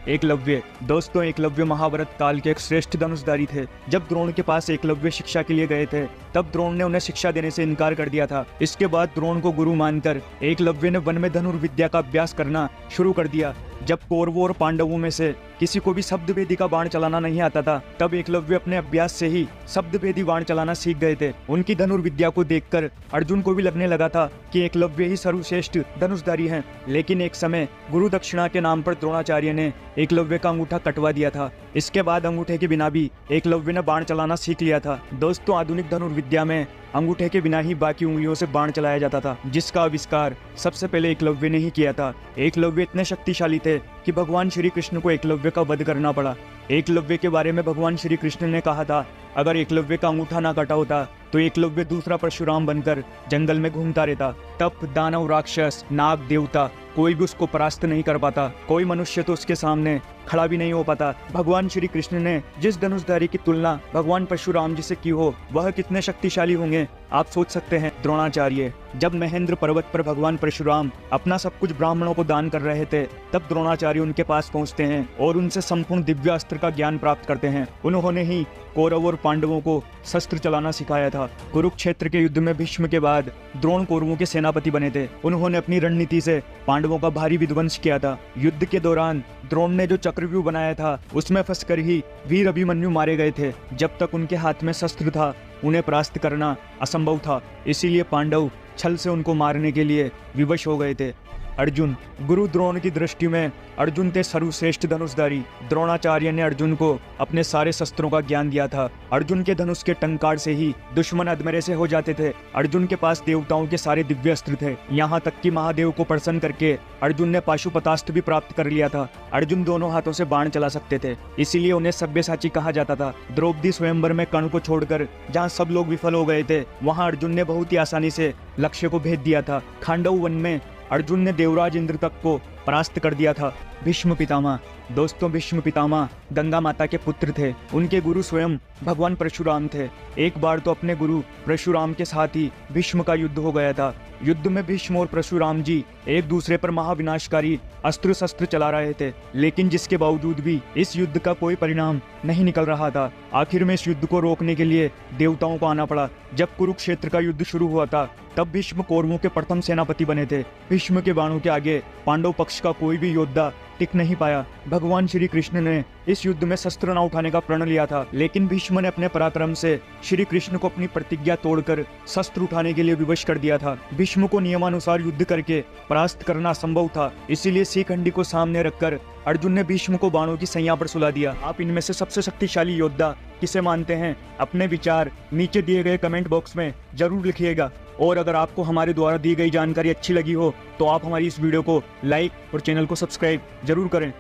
एकलव्य। दोस्तों, एकलव्य महाभारत काल के एक श्रेष्ठ धनुषधारी थे। जब द्रोण के पास एकलव्य शिक्षा के लिए गए थे, तब द्रोण ने उन्हें शिक्षा देने से इनकार कर दिया था। इसके बाद द्रोण को गुरु मानकर एकलव्य ने वन में धनुर्विद्या का अभ्यास करना शुरू कर दिया। जब कौरवों और पांडवों में से किसी को भी शब्दभेदी का बाण चलाना नहीं आता था, तब एकलव्य अपने अभ्यास से ही शब्दभेदी बाण चलाना सीख गए थे। उनकी धनुर्विद्या को देखकर अर्जुन को भी लगने लगा था कि एकलव्य ही सर्वश्रेष्ठ धनुषधारी हैं। लेकिन एक समय गुरु दक्षिणा के नाम पर द्रोणाचार्य ने एकलव्य का अंगूठा कटवा दिया था। इसके बाद अंगूठे के बिना भी एकलव्य ने बाण चलाना सीख लिया था। दोस्तों, आधुनिक धनुर्विद्या में अंगूठे के बिना ही बाकी उंगलियों से बाण चलाया जाता था, जिसका आविष्कार सबसे पहले एकलव्य ने ही किया था। एकलव्य इतने शक्तिशाली थे कि भगवान श्री कृष्ण को एकलव्य का वध करना पड़ा। एकलव्य के बारे में भगवान श्री कृष्ण ने कहा था, अगर एकलव्य का अंगूठा ना कटा होता तो एकलव्य दूसरा परशुराम बनकर जंगल में घूमता रहता। तप, दानव, राक्षस, नाग, देवता कोई भी उसको परास्त नहीं कर पाता। कोई मनुष्य तो उसके सामने खड़ा भी नहीं हो पाता। भगवान श्री कृष्ण ने जिस धनुषधारी की तुलना भगवान परशुराम जी से की हो, वह कितने शक्तिशाली होंगे आप सोच सकते हैं। द्रोणाचार्य। जब महेंद्र पर्वत पर भगवान परशुराम अपना सब कुछ ब्राह्मणों को दान कर रहे थे, तब द्रोणाचार्य उनके पास पहुंचते हैं और उनसे संपूर्ण दिव्यास्त्र का ज्ञान प्राप्त करते हैं। उन्होंने ही कौरव और पांडवों को शस्त्र चलाना सिखाया था। कुरुक्षेत्र के युद्ध में भीष्म के बाद द्रोण कौरवों के सेनापति बने थे। उन्होंने अपनी रणनीति से पांडवों का भारी विध्वंस किया था। युद्ध के दौरान द्रोण ने जो चक्रव्यूह बनाया था, उसमें फंसकर ही वीर अभिमन्यु मारे गए थे। जब तक उनके हाथ में शस्त्र था, उन्हें परास्त करना असंभव था। इसीलिए पांडव छल से उनको मारने के लिए विवश हो गए थे। अर्जुन। गुरु द्रोण की दृष्टि में अर्जुन थे सर्वश्रेष्ठ धनुषधारी। द्रोणाचार्य ने अर्जुन को अपने सारे शस्त्रों का ज्ञान दिया था। अर्जुन के धनुष के टंकार से ही दुश्मन अधमरे से हो जाते थे। अर्जुन के पास देवताओं के सारे दिव्य अस्त्र थे। यहाँ तक कि महादेव को प्रसन्न करके अर्जुन ने पाशुपतास्त्र भी प्राप्त कर लिया था। अर्जुन दोनों हाथों से बाण चला सकते थे, इसीलिए उन्हें सब्यसाची कहा जाता था। द्रौपदी स्वयंवर में कर्ण को छोड़कर जहाँ सब लोग विफल हो गए थे, वहाँ अर्जुन ने बहुत ही आसानी से लक्ष्य को भेद दिया था। खांडव वन में अर्जुन ने देवराज इंद्र तक को परास्त कर दिया था। भीष्म पितामह। दोस्तों, भीष्म पितामह गंगा माता के पुत्र थे। उनके गुरु स्वयं भगवान परशुराम थे। एक बार तो अपने गुरु परशुराम के साथ ही भीष्म का युद्ध हो गया था। युद्ध में भीष्म और परशुराम जी एक दूसरे पर महाविनाशकारी अस्त्र शस्त्र चला रहे थे, लेकिन जिसके बावजूद भी इस युद्ध का कोई परिणाम नहीं निकल रहा था। आखिर में इस युद्ध को रोकने के लिए देवताओं को आना पड़ा। जब कुरुक्षेत्र का युद्ध शुरू हुआ था, तब भीष्म कौरवों के प्रथम सेनापति बने थे। भीष्म के बाणों के आगे पांडव पक्ष का कोई भी योद्धा टिक नहीं पाया। भगवान श्री कृष्ण ने इस युद्ध में शस्त्र न उठाने का प्रण लिया था, लेकिन भीष्म ने अपने पराक्रम से श्री कृष्ण को अपनी प्रतिज्ञा तोड़कर शस्त्र उठाने के लिए विवश कर दिया था। भीष्म को नियमानुसार युद्ध करके परास्त करना असंभव था, इसीलिए शिखंडी को सामने रखकर अर्जुन ने भीष्म को बाणों की सैया पर सुला दिया। आप इनमें से सबसे शक्तिशाली योद्धा किसे मानते हैं? अपने विचार नीचे दिए गए कमेंट बॉक्स में जरूर लिखिएगा। और अगर आपको हमारे द्वारा दी गई जानकारी अच्छी लगी हो, तो आप हमारी इस वीडियो को लाइक और चैनल को सब्सक्राइब जरूर करें।